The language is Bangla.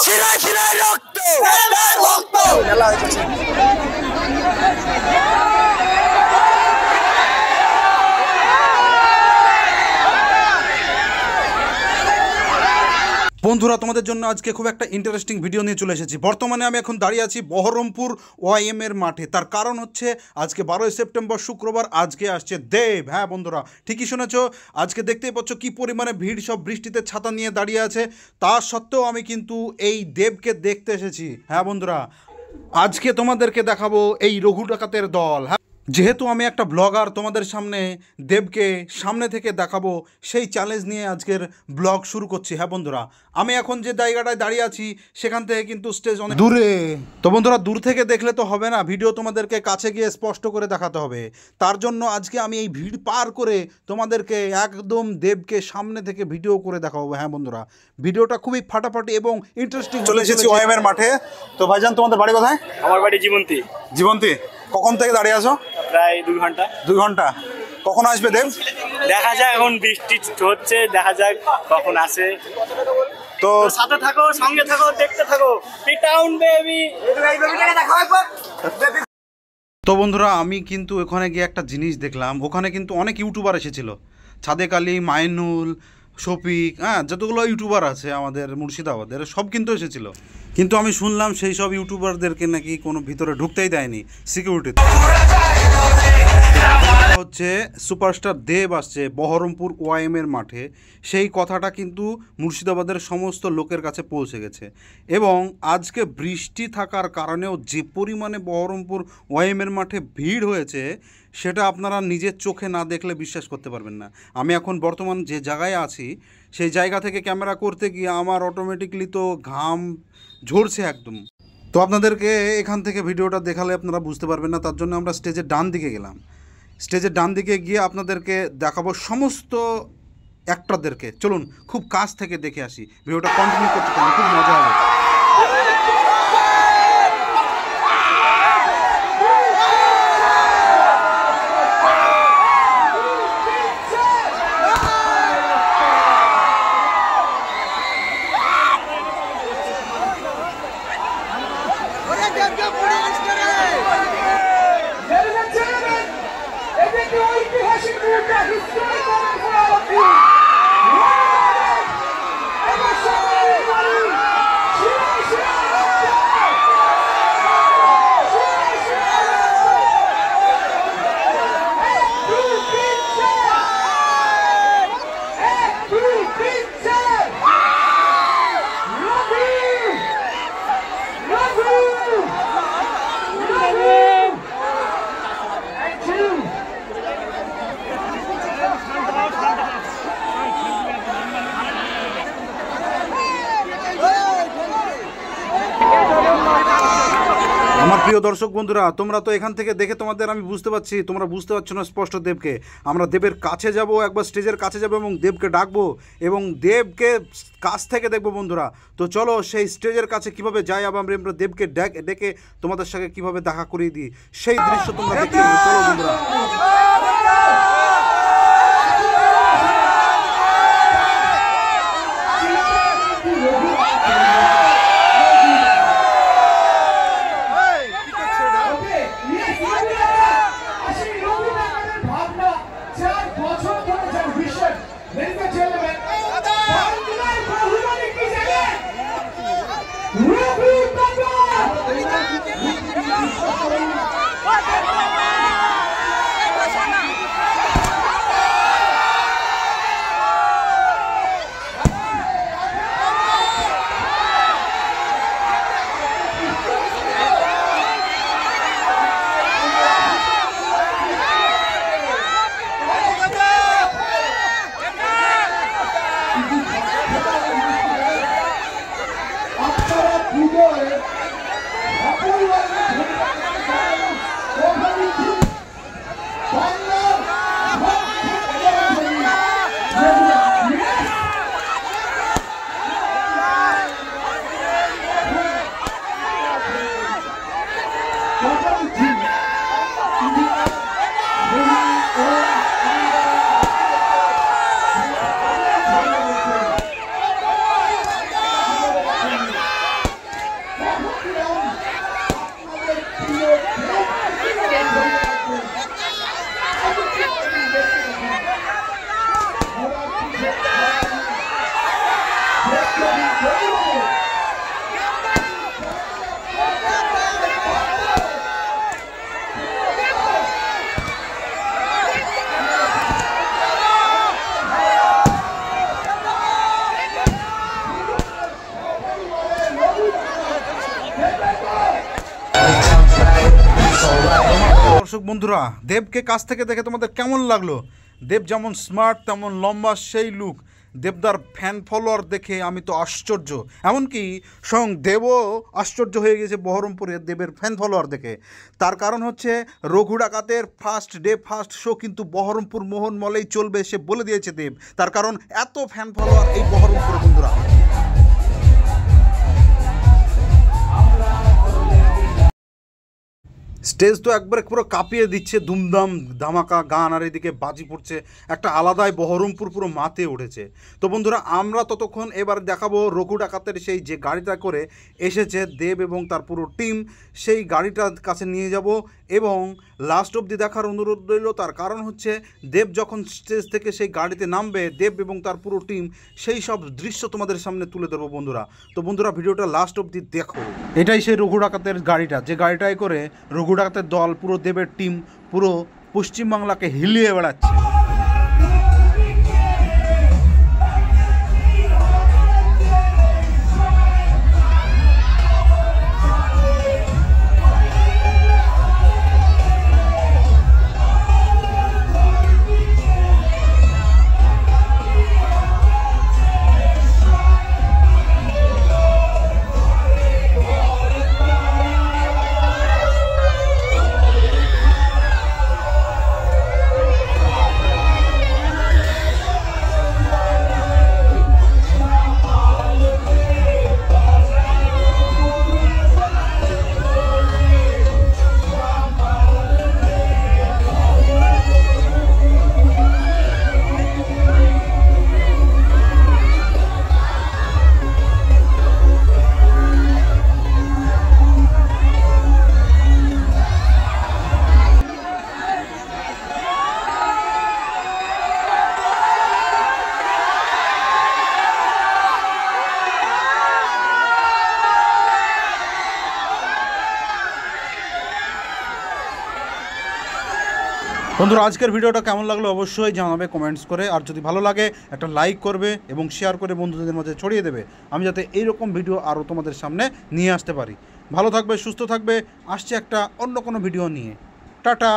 শিরায় শিরায় রক্ত খেলা হয়েছে। বন্ধুরা, তোমাদের জন্য আজকে খুব একটা ইন্টারেস্টিং ভিডিও নিয়ে চলে এসেছি। বর্তমানে আমি এখন দাঁড়িয়ে আছি বহরমপুর ওয়াইএম এর মাঠে। তার কারণ হচ্ছে আজকে 12ই সেপ্টেম্বর শুক্রবার, আজকে আসছে দেব। হ্যাঁ বন্ধুরা, ঠিকই শুনেছ। আজকে দেখতেই পাচ্ছ কি পরিমাণে ভিড়, সব বৃষ্টিতে ছাতা নিয়ে দাঁড়িয়ে আছে। তা সত্ত্বেও আমি কিন্তু এই দেবকে দেখতে এসেছি। হ্যাঁ বন্ধুরা, আজকে তোমাদেরকে দেখাবো এই রঘু ডাকাতের দল। হ্যাঁ, যেহেতু আমি একটা ব্লগার, তোমাদের সামনে দেবকে সামনে থেকে দেখাবো, সেই চ্যালেঞ্জ নিয়ে আজকের ব্লগ শুরু করছি। হ্যাঁ বন্ধুরা, আমি এখন যে জায়গাটায় দাঁড়িয়ে আছি সেখান থেকে কিন্তু স্টেজ অনেক দূরে। তো বন্ধুরা, দূর থেকে দেখলে তো হবে না, ভিডিও তোমাদেরকে কাছে গিয়ে স্পষ্ট করে দেখাতে হবে। তার জন্য আজকে আমি এই ভিড় পার করে তোমাদেরকে একদম দেবকে সামনে থেকে ভিডিও করে দেখাবো। হ্যাঁ বন্ধুরা, ভিডিওটা খুবই ফাটাফাটি এবং ইন্টারেস্টিং। চলে এসেছি ওয়াইএম এর মাঠে। তো ভাইজান, তোমাদের বাড়ি কোথায়? আমার বাড়ি জীবন্তী। জীবন্তী, কখন থেকে দাঁড়িয়ে আছো? প্রায় 2 ঘন্টা। 2 ঘন্টা। কখন আসবে দেব? দেখা যাক, এখন বৃষ্টি হচ্ছে, দেখা যাক কখন আসে। তো সাথে থাকো, সঙ্গে থাকো, দেখতে থাকো। Town baby. তো বন্ধুরা, আমি কিন্তু ওখানে গিয়ে একটা জিনিস দেখলাম। ওখানে কিন্তু অনেক ইউটিউবার এসেছিল। সাদেক আলী, মাইনুল, শফিক, হ্যাঁ, যতগুলো ইউটিউবার আছে আমাদের মুর্শিদাবাদের, সব কিন্তু এসেছিল। কিন্তু আমি শুনলাম সেই সব ইউটিউবারদেরকে নাকি কোনো ভিতরে ঢুকতেই দেয়নি সিকিউরিটি। হচ্ছে সুপারস্টার দেব আসছে বহরমপুর ওয়াইএম এর মাঠে, সেই কথাটা কিন্তু মুর্শিদাবাদের সমস্ত লোকের কাছে পৌঁছে গেছে। এবং আজকে বৃষ্টি থাকার কারণেও যে পরিমাণে বহরমপুর ওয়াইএম এর মাঠে ভিড় হয়েছে, সেটা আপনারা নিজের চোখে না দেখলে বিশ্বাস করতে পারবেন না। আমি এখন বর্তমান যে জায়গায় আছি, সেই জায়গা থেকে ক্যামেরা করতে গিয়ে আমার অটোমেটিকলি তো ঘাম ঝরছে একদম। তো আপনাদেরকে এখান থেকে ভিডিওটা দেখালে আপনারা বুঝতে পারবেন না, তার জন্য আমরা স্টেজের ডান দিকে গেলাম। স্টেজের ডান দিকে গিয়ে আপনাদেরকে দেখাবো সমস্ত অ্যাক্টরদেরকে। চলুন খুব কাছ থেকে দেখে আসি, ভিডিওটা কন্টিনিউ করতে পারেন, খুব মজা হবে। আমার প্রিয় দর্শক বন্ধুরা, তোমরা তো এখান থেকে দেখে তোমাদের আমি বুঝতে পারছি তোমরা বুঝতে পারছো না স্পষ্ট দেবকে। আমরা দেবের কাছে যাব, একবার স্টেজের কাছে যাব এবং দেবকে ডাকবো এবং দেবকে কাছ থেকে দেখবো বন্ধুরা। তো চলো সেই স্টেজের কাছে কিভাবে যাই, আবার আমরা দেবকে ডেকে তোমাদের সঙ্গে কিভাবে দেখা করিয়ে দিই, সেই দৃশ্য তোমরা দেখতে পাবে। চলো বন্ধুরা। দর্শক বন্ধুরা, দেবকে কাছ থেকে দেখে তোমাদের কেমন লাগলো? দেব যেমন স্মার্ট তেমন লম্বা সেই লুক। দেবদার ফ্যান ফলোয়ার দেখে আমি তো আশ্চর্য, এমনকি স্বয়ং দেবও আশ্চর্য হয়ে গেছে বহরমপুরে দেবের ফ্যান ফলোয়ার দেখে। তার কারণ হচ্ছে রঘু ডাকাতের ফার্স্ট ডে ফার্স্ট শো কিন্তু বহরমপুর মোহন মলেই চলবে, সে বলে দিয়েছে দেব। তার কারণ এত ফ্যান ফলোয়ার এই বহরমপুরে বন্ধুরা। স্টেজ তো একবারে পুরো কাঁপিয়ে দিচ্ছে, দুমদাম ধামাকা গান, আর এদিকে বাজি পড়ছে, একটা আলাদাই বহরমপুর পুরো মাতে উঠেছে। তো বন্ধুরা, আমরা ততক্ষণ এবার দেখাবো রঘু ডাকাতের সেই যে গাড়িটা করে এসেছে দেব এবং তার পুরো টিম, সেই গাড়িটার কাছে নিয়ে যাব এবং লাস্ট অবধি দেখার অনুরোধ রইল। তার কারণ হচ্ছে দেব যখন স্টেজ থেকে সেই গাড়িতে নামবে, দেব এবং তার পুরো টিম, সেই সব দৃশ্য তোমাদের সামনে তুলে ধরবো বন্ধুরা। তো বন্ধুরা, ভিডিওটা লাস্ট অবধি দেখো। এটাই সেই রঘু ডাকাতের গাড়িটা, যে গাড়িটাই করে রঘু ডাকাতের দল, পুরো দেবের টিম পুরো পশ্চিমবাংলাকে হিলিয়ে বেড়াচ্ছে। বন্ধুরা, আজকের ভিডিওটা কেমন লাগলো অবশ্যই জানাবে কমেন্টস করে, আর যদি ভালো লাগে একটা লাইক করবে এবং শেয়ার করে বন্ধুদের মাঝে ছড়িয়ে দেবে, আমি যাতে এইরকম ভিডিও আরও তোমাদের সামনে নিয়ে আসতে পারি। ভালো থাকবে, সুস্থ থাকবে, আসছে একটা অন্য কোনো ভিডিও নিয়ে। টাটা।